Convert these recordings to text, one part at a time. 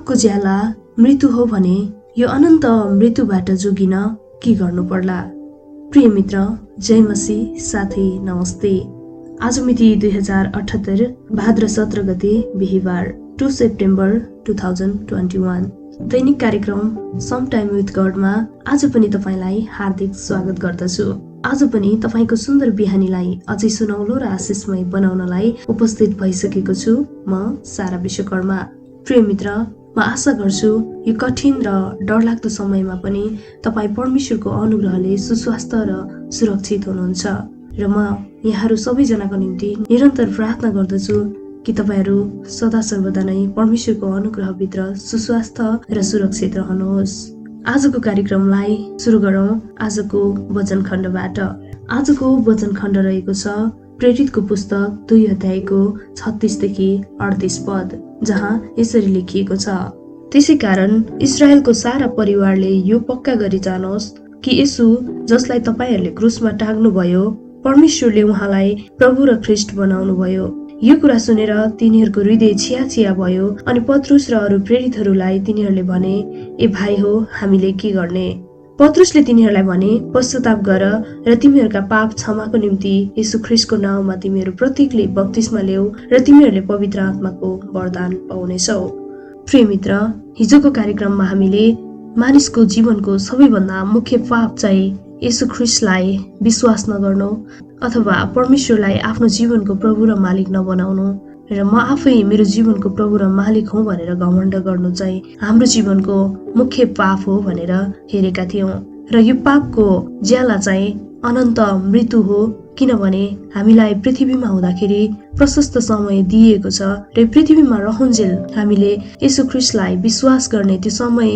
पापको ज्याला मृत्यु हो भने यो अनन्त मृत्युबाट जोगिन के गर्नु पर्ला? प्रिय मित्र, जय मसीह साथै नमस्ते। आज मिति 2078 भाद्र 17 गते बिहीबार 2 सेप्टेम्बर 2021। दैनिक कार्यक्रम सम टाइम विथ गडमा आज पनि तपाईलाई हार्दिक स्वागत गर्दछु। आज पनि तपाईको सुन्दर बिहानीलाई अझै सुनौलो र आशिषमय बनाउनलाई उपस्थित भइसकेको छु म सारा विश्वकर्मा। प्रिय मित्र, म आशा गर्छु यो कठिन र डरलाग्दो समयमा पनि तपाई परमेश्वरको अनुग्रहले सुस्वास्थ्य र सुरक्षित हुनुहुन्छ र म यहाँहरू सबैजनाको निम्ति निरन्तर प्रार्थना गर्दछु कि तपाईहरू सदा सर्वदा नै परमेश्वरको अनुग्रहभित्र सुस्वास्थ्य र सुरक्षित रहनुहोस्। आजको कार्यक्रमलाई सुरु गरौँ आजको वचन खण्डबाट। आजको वचन खण्ड रहेको छ प्रेरितको पुस्तक 2 अध्यायको 36 देखि 38 पद, जहाँ यसरी लेखिएको छ, त्यसैकारण इस्राएलको सारा परिवारले यो पक्का गरी जानोस् कि येशू जसलाई तपाईहरूले क्रुसमा टाग्नुभयो, परमेश्वरले उहाँलाई प्रभु र ख्रीष्ट बनाउनु भयो। यो कुरा सुनेर तिनीहरूको हृदय छिया भयो अनि पत्रुस र अरू प्रेरितहरूलाई तिनीहरूले भने, ए भाइ हो, हामीले के गर्ने? पत्रुसले तिनीहरूलाई भने, पश्चाताप गर र तिमीहरूका पाप क्षमाको निम्ति येशू ख्रीष्टको नाउँमा तिमीहरू प्रत्येकले बप्तिस्मा ल्याऊ र तिमीहरूले पवित्र आत्माको वरदान पाउनेछौ। प्रिय मित्र, हिजोको कार्यक्रममा हामीले मानिसको जीवनको सबैभन्दा मुख्य पाप चाहिँ येशू ख्रीष्टलाई विश्वास नगर्नु अथवा परमेश्वरलाई आफ्नो जीवनको प्रभु र मालिक नबनाउनु र म आफै मेरो जीवनको प्रभु र मालिक हुँ भनेर घमण्ड गर्नु चाहिँ हाम्रो जीवनको मुख्य पाप हो भनेर हेरेका थियौं। र यो पापको ज्याला चाहिँ अनन्त मृत्यु हो, किनभने हामीलाई पृथ्वीमा हुँदाखेरि प्रशस्त समय दिइएको छ र पृथ्वीमा रहन्जेल हामीले येशू ख्रीष्टलाई विश्वास गर्ने त्यो समय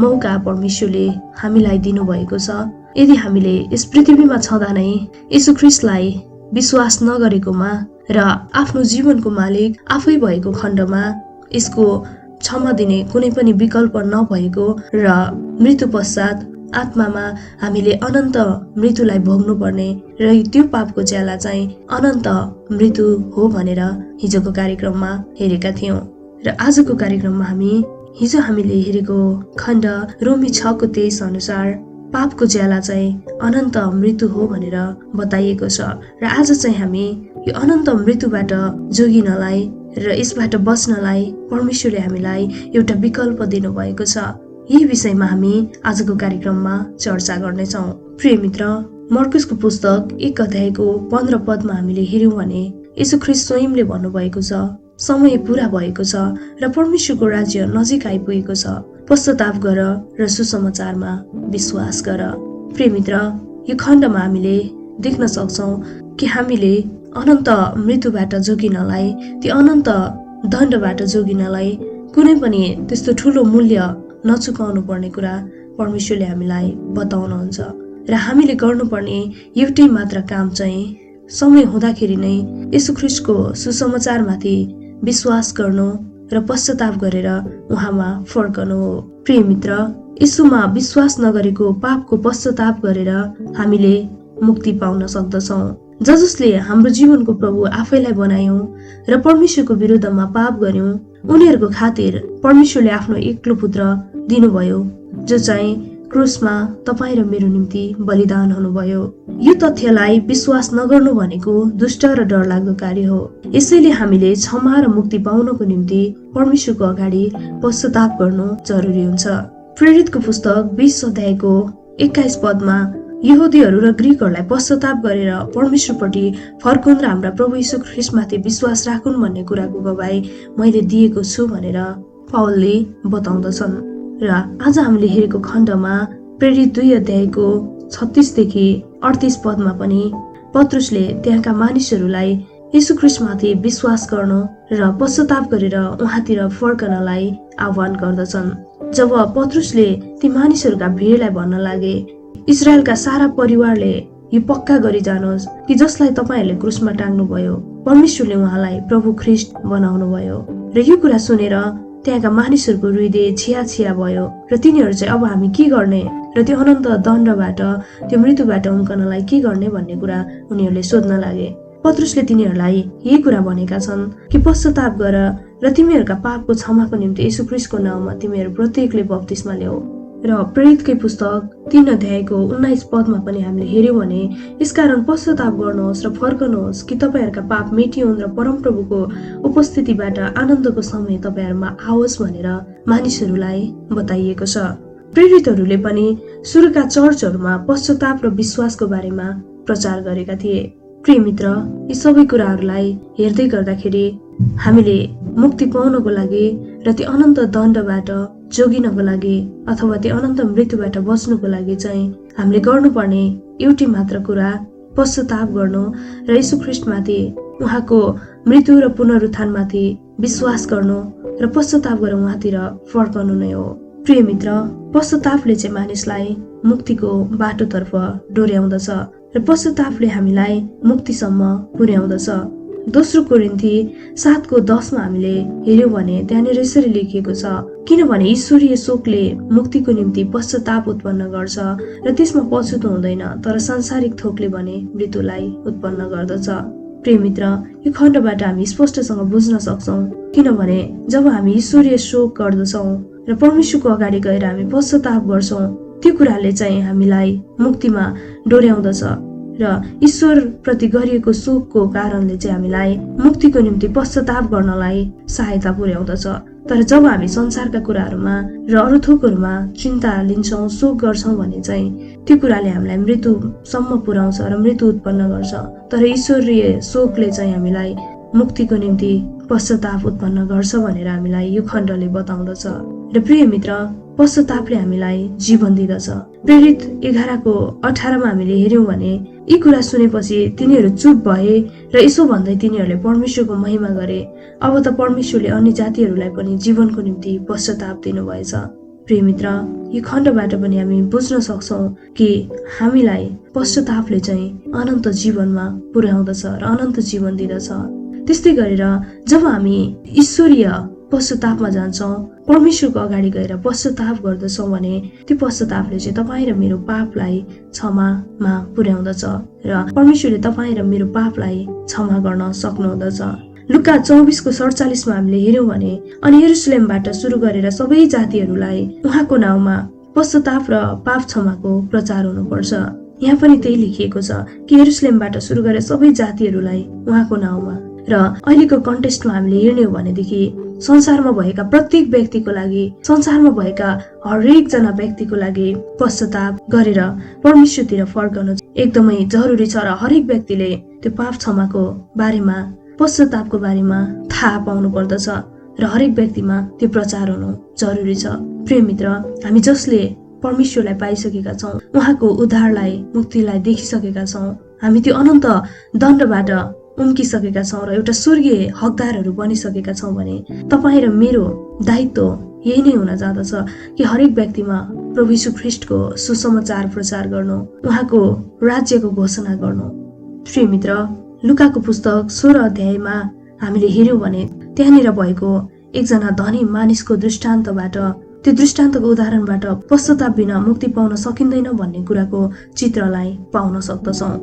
मौका परमेश्वरले हामीलाई दिनुभएको छ। यदि हामीले यस पृथ्वीमा छँदा नै येशू ख्रीष्टलाई विश्वास नगरेकोमा र आफ्नो जीवनको मालिक आफै भएको खण्डमा यसको क्षमा दिने कुनै पनि विकल्प नभएको र मृत्यु पश्चात आत्मामा हामीले अनन्त मृत्युलाई भोग्नु पर्ने र त्यो पापको ज्याला चाहिँ अनन्त मृत्यु हो भनेर हिजोको कार्यक्रममा हेरेका थियौं। र आजको कार्यक्रममा हिजो हामीले हेरेको खण्ड रोमी 6:23 अनुसार पापको ज्याला चाहिँ अनन्त मृत्यु हो भनेर बताइएको छ। र आज चाहिँ हामी यो अनन्त मृत्युबाट जोगिनलाई र यसबाट बच्नलाई परमेश्वरले हामीलाई एउटा विकल्प दिनुभएको छ। यही विषयमा हामी आजको कार्यक्रममा चर्चा गर्नेछौँ। प्रिय मित्र, मर्कुसको पुस्तक 1 अध्यायको 15 पदमा हामीले हेर्यौं भने येशू ख्रीष्ट स्वयंले भन्नुभएको छ, समय पूरा भएको छ र परमेश्वरको राज्य नजिक आइपुगेको छ। पश्चाताप गर र सुसमाचारमा विश्वास गर। प्रिय मित्र, यो खण्डमा हामीले देख्न सक्छौं कि हामीले अनन्त मृत्युबाट जोगिनलाई, त्यो अनन्त दण्डबाट जोगिनलाई कुनै पनि त्यस्तो ठूलो मूल्य नचुकाउनु पर्ने कुरा परमेश्वरले हामीलाई बताउनुहुन्छ र हामीले गर्नुपर्ने एउटै मात्र काम चाहिँ समय हुँदाखेरि नै येशू ख्रीष्टको सुसमाचारमाथि विश्वास गर्नु र पश्चाताप गरेर उहाँमा फर्कनु हो। प्रिय मित्र, येशूमा विश्वास नगरेको पापको पश्चाताप गरेर हामीले मुक्ति पाउन सक्दछौँ। जसले हाम्रो जीवनको प्रभु आफैलाई बनायौं र परमेश्वरको विरुद्धमा पाप गर्यौं, उनीहरूको खातिर परमेश्वरले आफ्नो एक्लो पुत्र दिनुभयो, जो चाहिँ क्रुसमा तपाईँ र मेरो निम्ति बलिदान हुनुभयो। यो तथ्यलाई विश्वास नगर्नु भनेको दुष्ट र डरलाग्दो कार्य हो। यसैले हामीले क्षमा र मुक्ति पाउनको निम्ति परमेश्वरको अगाडि पश्चाताप गर्नु जरुरी हुन्छ। प्रेरितको पुस्तक 20 अध्यायको 21 पदमा यहुदीहरू र ग्रीकहरूलाई पश्चाताप गरेर परमेश्वरपट्टि फर्कुन् र हाम्रा प्रभु येशू ख्रीष्टमाथि विश्वास राखुन् भन्ने कुराको गवाई मैले दिएको छु भनेर पावलले बताउँदछन्। र आज हामीले हेरेको खण्डमा प्रेरित 2 अध्यायको 36 देखि 38 पदमा पनि पत्रुसले त्यहाँका मानिसहरूलाई येशू ख्रीष्टमाथि विश्वास गर्नु र पश्चाताप गरेर उहाँतिर फर्कनलाई आह्वान गर्दछन्। जब पत्रुसले ती मानिसहरूका भिडलाई भन्न लागे, इस्राएलका सारा परिवारले यो पक्का गरी जानोस् कि जसलाई तपाईहरूले क्रुसमा टाङ्नुभयो, परमेश्वरले उहाँलाई प्रभु ख्रीष्ट बनाउनु भयो। र यो कुरा सुनेर त्यहाँका मानिसहरूको हृदय छिया भयो र तिनीहरू चाहिँ अब हामी के गर्ने र त्यो अनन्त दण्डबाट, त्यो मृत्युबाट उम्कनलाई के गर्ने भन्ने कुरा उनीहरूले सोध्न लागे। पत्रुसले तिनीहरूलाई यही कुरा भनेका छन् कि पश्चाताप गर र तिमीहरूका पापको क्षमाको निम्ति येशू ख्रीष्टको नाउँमा तिमीहरू प्रत्येकले बप्तिस्मा ल्याऊ। र प्रेरितकै पुस्तक 3 अध्यायको 19 पदमा पनि हामीले हेर्यौं भने, यसकारण पश्चाताप गर्नुहोस् र फर्कनुहोस् कि तपाईहरूका पाप मेटिउन् र परमप्रभुको उपस्थितिबाट आनन्दको समय तपाईहरूमा आओस् भनेर मानिसहरूलाई बताइएको छ। प्रेरितहरूले पनि सुरुका चर्चहरूमा पश्चाताप र विश्वासको बारेमा प्रचार गरेका थिए। प्रिय मित्र, यी सबै कुराहरूलाई हेर्दै गर्दाखेरि हामीले मुक्ति पाउनको लागि र त्यो अनन्त दण्डबाट जोगिनको लागि अथवा त्यो अनन्त मृत्युबाट बच्नुको लागि चाहिँ हामीले गर्नुपर्ने एउटै मात्र कुरा पश्चाताप गर्नु र येशू ख्रीष्टमाथि, उहाँको मृत्यु र पुनरुत्थानमाथि विश्वास गर्नु र पश्चाताप गरेर उहाँतिर फर्कनु नै हो। प्रिय मित्र, पश्चातापले चाहिँ मानिसलाई मुक्तिको बाटोतर्फ डोर्याउँदछ र पश्चातापले हामीलाई मुक्तिसम्म पुर्याउँदछ। दोस्रो कोरिन्थी 7:10 हामीले हेर्यौं भने त्यहाँनिर यसरी लेखिएको छ, किनभने ईश्वरीय शोकले मुक्तिको निम्ति पश्चाताप उत्पन्न गर्छ र त्यसमा पछुतो हुँदैन, तर सांसारिक थोकले भने मृत्युलाई उत्पन्न गर्दछ। प्रिय मित्र, यो खण्डबाट हामी स्पष्टसँग बुझ्न सक्छौं, किनभने जब हामी ईश्वरीय शोक गर्दछौं र परमेश्वरको अगाडि गएर हामी पश्चाताप गर्छौं, त्यो कुराले चाहिँ हामीलाई मुक्तिमा डोर्याउँदछ र ईश्वर प्रति गरिएको शोकको कारणले चाहिँ हामीलाई मुक्तिको निम्ति पश्चाताप गर्नलाई सहायता पुर्याउँदछ। तर जब हामी संसारका कुराहरूमा र अरू थोकहरूमा चिन्ता लिन्छौं, शोक गर्छौं भने चाहिँ त्यो कुराले हामीलाई मृत्युसम्म पुर्याउँछ र मृत्यु उत्पन्न गर्छ। तर ईश्वरीय शोकले चाहिँ हामीलाई मुक्तिको निम्ति पश्चाताप उत्पन्न गर्छ भनेर हामीलाई यो खण्डले बताउँदछ। र प्रिय मित्र, पश्चातापले हामीलाई जीवन दिँदछ। प्रेरित 11:18 हामीले हेर्यौं भने, यी कुरा सुनेपछि तिनीहरू चुप भए र यसो भन्दै तिनीहरूले परमेश्वरको महिमा गरे, अब त परमेश्वरले अन्य जातिहरूलाई पनि जीवनको निम्ति पश्चाताप दिनुभएछ। प्रिय मित्र, यो खण्डबाट पनि हामी बुझ्न सक्छौं कि हामीलाई पश्चातापले चाहिँ अनन्त जीवनमा पुर्याउँदछ र अनन्त जीवन दिँदछ। त्यस्तै गरेर जब हामी ईश्वरीय पश्चातापमा जान्छौं, परमेश्वरको अगाडि गएर पश्चाताप गर्दछौं भने त्यो पश्चातापले चाहिँ तपाईँ र मेरो पापलाई क्षमामा पुर्याउँदछ र परमेश्वरले तपाईँ र मेरो पापलाई क्षमा गर्न सक्नुहुँदछ। लुका 24:47 हामीले हेर्यौं भने, अनि यरुशलेमबाट सुरु गरेर सबै जातिहरूलाई उहाँको नाउँमा पश्चाताप र पाप क्षमाको प्रचार हुनुपर्छ। यहाँ पनि त्यही लेखिएको छ कि यरुशलेमबाट सुरु गरेर सबै जातिहरूलाई उहाँको नाउँमा। र अहिलेको कन्टेक्स्टमा हामीले हेर्ने हो भनेदेखि संसारमा भएका प्रत्येक व्यक्तिको लागि, संसारमा भएका हरेक जना व्यक्तिको लागि पश्चाताप गरेर परमेश्वरतिर फर्कनु एकदमै जरुरी छ र हरेक व्यक्तिले त्यो पाप क्षमाको बारेमा, पश्चातापको बारेमा थाहा पाउनु पर्दछ र हरेक व्यक्तिमा त्यो प्रचार हुनु जरुरी छ। प्रिय मित्र, हामी जसले परमेश्वरलाई पाइसकेका छौं, उहाँको उद्धारलाई, मुक्तिलाई देखिसकेका छौं, हामी त्यो अनन्त दण्डबाट उम्किसकेका छौं र एउटा स्वर्गीय हकदारहरू बनिसकेका छौं भने तपाईँ र मेरो दायित्व यही नै हुन जाँदछ कि हरेक व्यक्तिमा प्रभु यीशु ख्रीष्टको सुसमाचार प्रचार गर्नु, उहाँको राज्यको घोषणा गर्नु। प्रिय मित्र, लुकाको पुस्तक 16 अध्यायमा हामीले हेर्यौं भने त्यहाँनिर भएको एकजना धनी मानिसको दृष्टान्तबाट, त्यो दृष्टान्तको उदाहरणबाट पश्चाताप बिना मुक्ति पाउन सकिँदैन भन्ने कुराको चित्रलाई पाउन सक्दछौं।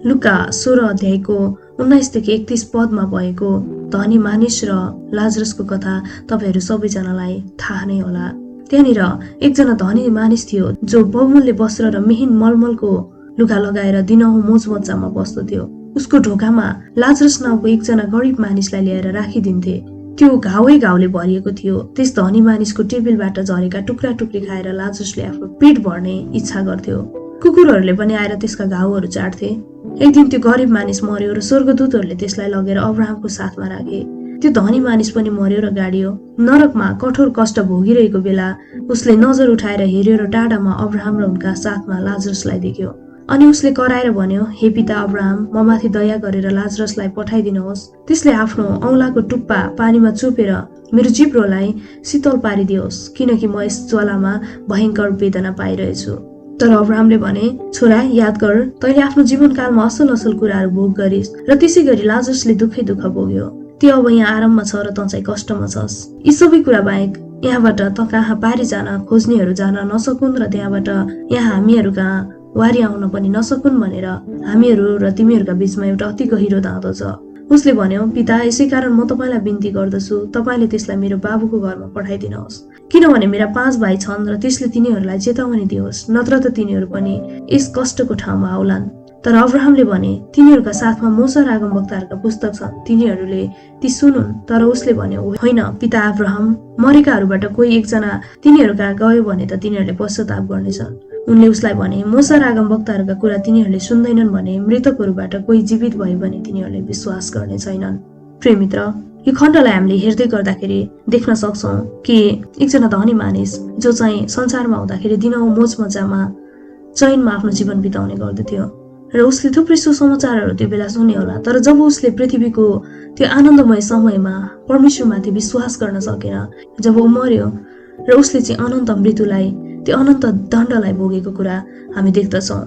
लुका 16 अध्यायको 19 देखि 31 पदमा भएको धनी मानिस र लाजरसको कथा तपाईहरू सबैजनालाई थाहा नै होला। त्यहाँनिर एकजना धनी मानिस थियो जो बहुमूल्य वस्त्र र मिहिन मलमलको लुगा लगाएर दिनहुँ मोजमज्जामा बस्दथ्यो। उसको ढोकामा लाजरस नाउँको एकजना गरिब मानिसलाई ल्याएर राखिदिन्थे। त्यो घाउले भरिएको थियो। त्यस धनी मानिसको टेबलबाट झरेका टुक्रा टुक्री खाएर लाजरसले आफ्नो पेट भर्ने इच्छा गर्थ्यो। कुकुरहरूले पनि आएर त्यसका घाउहरू चाट्थे। एक दिन त्यो गरिब मानिस मर्यो र स्वर्गदूतहरूले त्यसलाई लगेर अब्राहमको साथमा राखे। त्यो धनी मानिस पनि मर्यो र गाडियो। नरकमा कठोर कष्ट भोगिरहेको बेला उसले नजर उठाएर हेर्यो र टाढामा अब्राहम र उनका साथमा लाजरसलाई देख्यो। अनि उसले कराएर भन्यो, हे पिता अब्राहम, म माथि दया गरेर लाजरसलाई पठाइदिनुहोस्। त्यसले आफ्नो औँलाको टुप्पा पानीमा चुपेर मेरो जिब्रोलाई शीतल पारिदियोस्, किनकि म यस ज्वालामा भयंकर वेदना पाइरहेछु। तर अब्राहमले भने, छोरा, याद गर, तैले आफ्नो जीवनकालमा असल असल कुराहरू भोग गरिस् र त्यसै गरी लाजरसले दुःखै दुःख भोग्यो। त्यो अब यहाँ आराममा छ र तँ चाहिँ कष्टमा छस्। यी सबै कुरा बाहेक यहाँबाट त कहाँ पारी जान खोज्नेहरू जान नसकुन् र त्यहाँबाट यहाँ हामीहरू कहाँ वारी आउन पनि नसकुन् भनेर हामीहरू र तिमीहरूका बीचमा एउटा अति गहिरो दाँतो छ। उसले भन्यो, पिता, यसै कारण म तपाईँलाई बिन्ती गर्दछु, तपाईँले त्यसलाई मेरो बाबुको घरमा पठाइदिनुहोस्, किनभने मेरा 5 भाइ छन् र त्यसले तिनीहरूलाई चेतावनी दियोस्, नत्र त तिनीहरू पनि यस कष्टको ठाउँमा आउलान्। तर अब्राहमले भने, तिनीहरूका साथमा मूसा र अगमवक्ताहरूका पुस्तक छन्, तिनीहरूले ती सुनुन्। तर उसले भन्यो, होइन पिता अब्राहम, मरेकाहरूबाट कोही एकजना तिनीहरू कहाँ गयो भने त तिनीहरूले पश्चाताप गर्नेछन्। उनले उसलाई भने, मूसा र अगमवक्ताहरूका कुरा तिनीहरूले सुन्दैनन् भने मृतकहरूबाट कोही जीवित भयो भने तिनीहरूले विश्वास गर्ने छैनन्। प्रिय मित्र, यो खण्डलाई हामीले हेर्दै गर्दाखेरि देख्न सक्छौँ कि एकजना धनी मानिस जो चाहिँ संसारमा हुँदाखेरि दिनहुँ मोज मजामा चैनमा आफ्नो जीवन बिताउने गर्दथ्यो र उसले थुप्रै सुसमाचारहरू त्यो बेला सुन्यो होला। तर जब उसले पृथ्वीको त्यो आनन्दमय समयमा परमेश्वरमाथि विश्वास गर्न सकेन, जब ऊ मर्यो र उसले चाहिँ अनन्त मृत्युलाई, त्यो अनन्त दण्डलाई भोगेको कुरा हामी देख्दछौँ।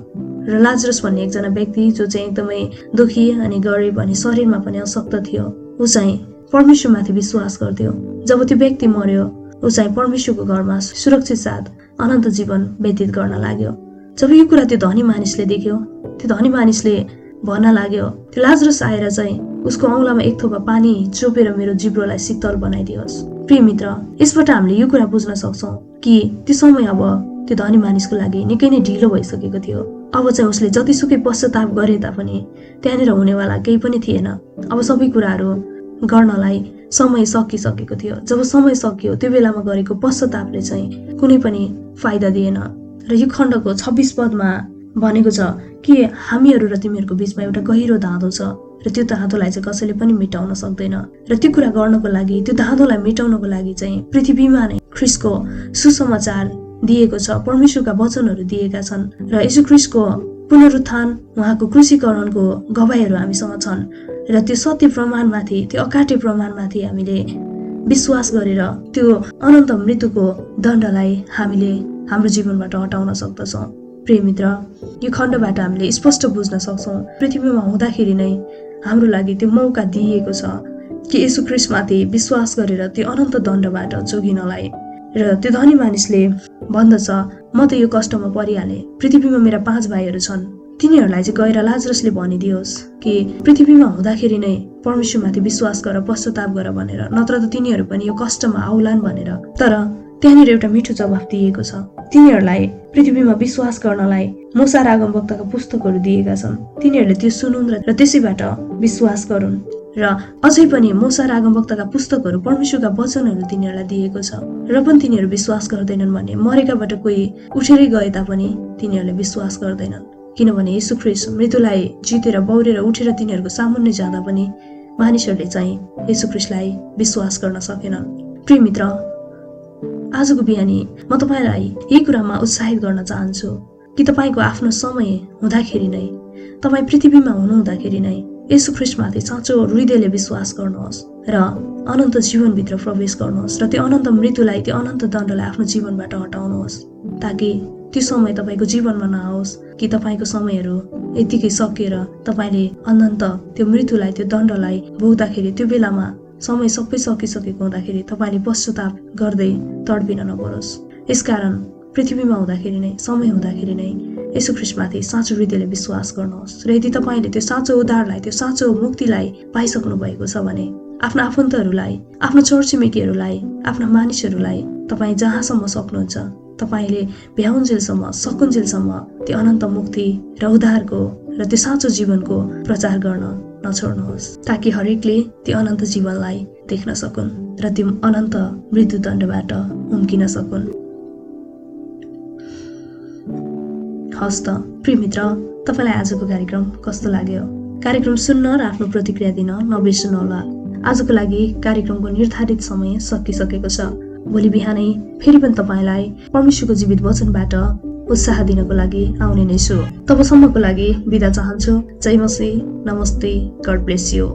र लाजरस भन्ने एकजना व्यक्ति जो चाहिँ एकदमै दुखी अनि गरिब अनि शरीरमा पनि अशक्त थियो, ऊ चाहिँ परमेश्वरमाथि विश्वास गर्थ्यो। जब त्यो व्यक्ति मर्यो, ऊ चाहिँ परमेश्वरको घरमा सुरक्षित साथ अनन्त जीवन व्यतीत गर्न लाग्यो। जब यो कुरा त्यो धनी मानिसले देख्यो, त्यो धनी मानिसले भन्न लाग्यो, त्यो लाजरस आएर चाहिँ उसको औँलामा एक थोपा पानी चोपेर मेरो जिब्रोलाई शीतल बनाइदियोस्। प्रिय मित्र, यसबाट हामीले यो कुरा बुझ्न सक्छौँ कि त्यो समय अब त्यो धनी मानिसको लागि निकै नै ढिलो भइसकेको थियो। अब चाहिँ उसले जतिसुकै पश्चाताप गरे तापनि त्यहाँनिर हुनेवाला केही पनि थिएन। अब सबै कुराहरू गर्नलाई समय सकिसकेको थियो। जब समय सकियो, त्यो बेलामा गरेको पश्चातापले चाहिँ कुनै पनि फाइदा दिएन। र यो खण्डको 26 पदमा भनेको छ कि हामीहरू र तिमीहरूको बीचमा एउटा गहिरो धाँधो छ र त्यो धाँधोलाई चाहिँ कसैले पनि मेटाउन सक्दैन। र त्यो कुरा गर्नको लागि, त्यो धाँधोलाई मेटाउनको लागि चाहिँ पृथ्वीमा नै ख्रीष्टको सुसमाचार दिएको छ, परमेश्वरका वचनहरू दिएका छन् र यीशु ख्रीष्टको पुनरुत्थान, उहाँको क्रुसीकरणको गवाहीहरू हामीसँग छन्। र त्यो सत्य प्रमाणमाथि, त्यो अकाट्य प्रमाणमाथि हामीले विश्वास गरेर त्यो अनन्त मृत्युको दण्डलाई हामीले हाम्रो जीवनबाट हटाउन सक्दछौँ। प्रिय मित्र, यो खण्डबाट हामीले स्पष्ट बुझ्न सक्छौँ पृथ्वीमा हुँदाखेरि नै हाम्रो लागि त्यो मौका दिइएको छ कि यीशु ख्रीष्टमाथि विश्वास गरेर त्यो अनन्त दण्डबाट जोगिनलाई। र त्यो धनी मानिसले भन्दछ, म त यो कष्टमा परिहालेँ, पृथ्वीमा मेरा 5 भाइहरू छन्, तिनीहरूलाई चाहिँ गएर लाजरसले भनिदियोस् कि पृथ्वीमा हुँदाखेरि नै परमेश्वरमाथि विश्वास गर, पश्चाताप गर भनेर, नत्र त तिनीहरू पनि यो कष्टमा आउलान् भनेर। तर त्यहाँनिर एउटा मिठो जवाफ दिएको छ, तिनीहरूलाई पृथ्वीमा विश्वास गर्नलाई मूसा र अगमवक्ताका पुस्तकहरू दिएका छन्, तिनीहरूले त्यो सुनुन् र त्यसैबाट विश्वास गरून्। र अझै पनि मूसा र अगमवक्ताका पुस्तकहरू, परमेश्वरका वचनहरू तिनीहरूलाई दिएको छ, र पनि तिनीहरू विश्वास गर्दैनन् भने मरेकाबाट कोही उठेरै गए तापनि तिनीहरूले विश्वास गर्दैनन्। किनभने यीशु ख्रीष्ट मृत्युलाई जितेर बौरेर उठेर तिनीहरूको सामुन्ने जाँदा पनि मानिसहरूले चाहिँ यीशु ख्रीष्टलाई विश्वास गर्न सकेनन्। प्रिय मित्र, आजको बिहानी म तपाईँलाई यही कुरामा उत्साहित गर्न चाहन्छु कि तपाईँको आफ्नो समय हुँदाखेरि नै, तपाईँ पृथ्वीमा हुनुहुँदाखेरि नै यीशु ख्रीष्टमाथि साँचो हृदयले विश्वास गर्नुहोस् र अनन्त जीवनभित्र प्रवेश गर्नुहोस् र त्यो अनन्त मृत्युलाई, त्यो अनन्त दण्डलाई आफ्नो जीवनबाट हटाउनुहोस्, ताकि त्यो समय तपाईँको जीवनमा नआओस् कि तपाईँको समयहरू यतिकै सकिएर तपाईँले अनन्त त्यो मृत्युलाई, त्यो दण्डलाई भोग्दाखेरि त्यो बेलामा समय सबै सकिसकेको हुँदाखेरि तपाईँले पश्चाताप गर्दै तडपिन नपरोस्। यसकारण पृथ्वीमा हुँदाखेरि नै, समय हुँदाखेरि नै यीशु ख्रीष्टमाथि साँचो हृदयले विश्वास गर्नुहोस्। र यदि तपाईँले त्यो साँचो उद्धारलाई, त्यो साँचो मुक्तिलाई पाइसक्नु भएको छ भने आफ्ना आफन्तहरूलाई, आफ्नो छरछिमेकीहरूलाई, आफ्ना मानिसहरूलाई तपाईँ जहाँसम्म सक्नुहुन्छ तपाईँले भ्याउन्जेलसम्म, सकुन्जेलसम्म त्यो अनन्त मुक्ति र उद्धारको र त्यो साँचो जीवनको प्रचार गर्न नछोड्नुहोस्, ताकि हरेकले त्यो अनन्त जीवनलाई देख्न सकुन् र त्यो अनन्त मृत्युदण्डबाट उम्किन सकुन्। हस् त प्रिय मित्र, तपाईँलाई आजको कार्यक्रम कस्तो लाग्यो? कार्यक्रम सुन्न र आफ्नो प्रतिक्रिया दिन नबिर्सनुहोला। आजको लागि कार्यक्रमको निर्धारित समय सकिसकेको छ। भोलि बिहानै फेरि पनि तपाईँलाई परमेश्वरको जीवित वचनबाट उत्साह दिनको लागि आउने नै छु। तबसम्मको लागि बिदा चाहन्छु। जय मसीह, नमस्ते, गॉड ब्लेस यू।